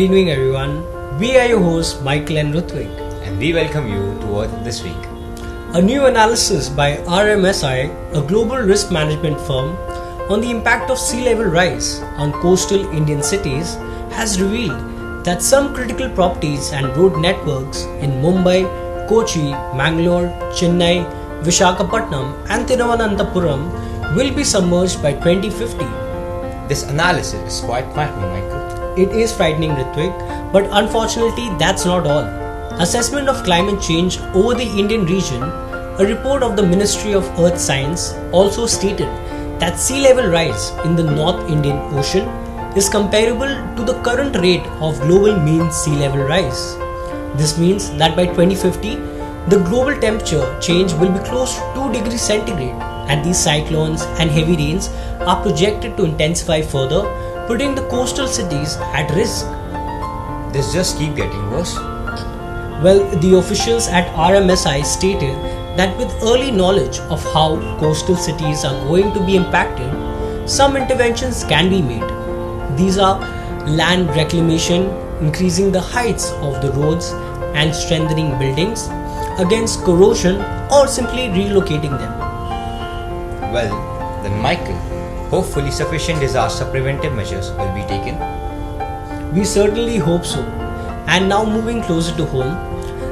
Good evening everyone. We are your hosts Michael and Ruthwik. And we welcome you to Earth This Week. A new analysis by RMSI, a global risk management firm, on the impact of sea level rise on coastal Indian cities has revealed that some critical properties and road networks in Mumbai, Kochi, Mangalore, Chennai, Vishakhapatnam and Thiruvananthapuram will be submerged by 2050. This analysis is quite frightening, Michael. It is frightening, Ritvik, but unfortunately that's not all. Assessment of climate change over the Indian region, a report of the Ministry of Earth Science also stated that sea level rise in the North Indian Ocean is comparable to the current rate of global mean sea level rise. This means that by 2050, the global temperature change will be close to 2 degrees centigrade, and these cyclones and heavy rains are projected to intensify further, putting the coastal cities at risk. This just keeps getting worse. Well, the officials at RMSI stated that with early knowledge of how coastal cities are going to be impacted, some interventions can be made. These are land reclamation, increasing the heights of the roads and strengthening buildings against corrosion, or simply relocating them. Well, then Michael, hopefully sufficient disaster preventive measures will be taken. We certainly hope so. And now moving closer to home,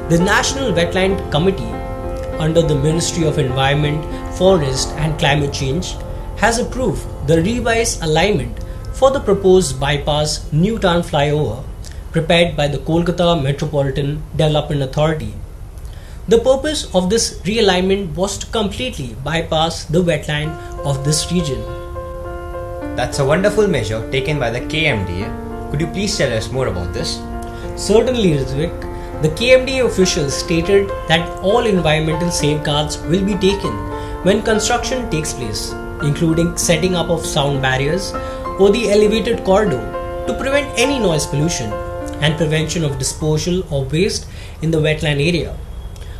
the National Wetland Committee under the Ministry of Environment, Forest and Climate Change has approved the revised alignment for the proposed bypass New Town flyover prepared by the Kolkata Metropolitan Development Authority. The purpose of this realignment was to completely bypass the wetland of this region. That's a wonderful measure taken by the KMDA. Could you please tell us more about this? Certainly, Rizvik. The KMDA officials stated that all environmental safeguards will be taken when construction takes place, including setting up of sound barriers or the elevated corridor to prevent any noise pollution and prevention of disposal of waste in the wetland area.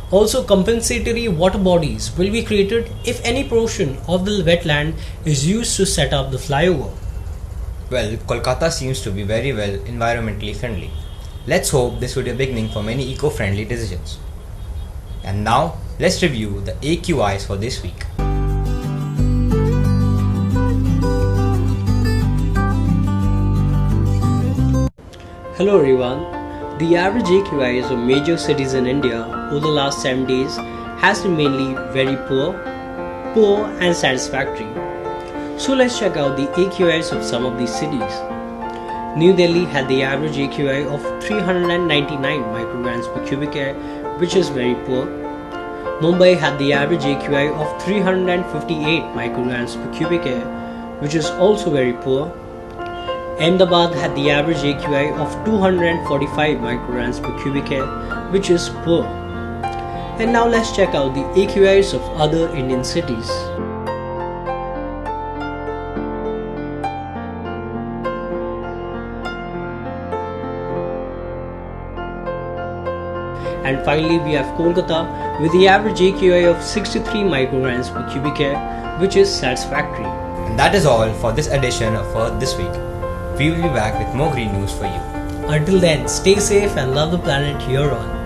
Also, compensatory water bodies will be created if any portion of the wetland is used to set up the flyover. Well, Kolkata seems to be very well environmentally friendly. Let's hope this will be a beginning for many eco-friendly decisions. And now, let's review the AQIs for this week. Hello everyone. The average AQIs of major cities in India over the last 7 days has been mainly very poor and satisfactory. So let's check out the AQIs of some of these cities. New Delhi had the average AQI of 399 micrograms per cubic air, which is very poor. Mumbai had the average AQI of 358 micrograms per cubic air, which is also very poor. Ahmedabad had the average AQI of 245 micrograms per cubic air, which is poor. And now let's check out the AQIs of other Indian cities. And finally, we have Kolkata with the average AQI of 63 micrograms per cubic air, which is satisfactory. And that is all for this edition of Earth This Week. We will be back with more green news for you. Until then, stay safe and love the planet you're on.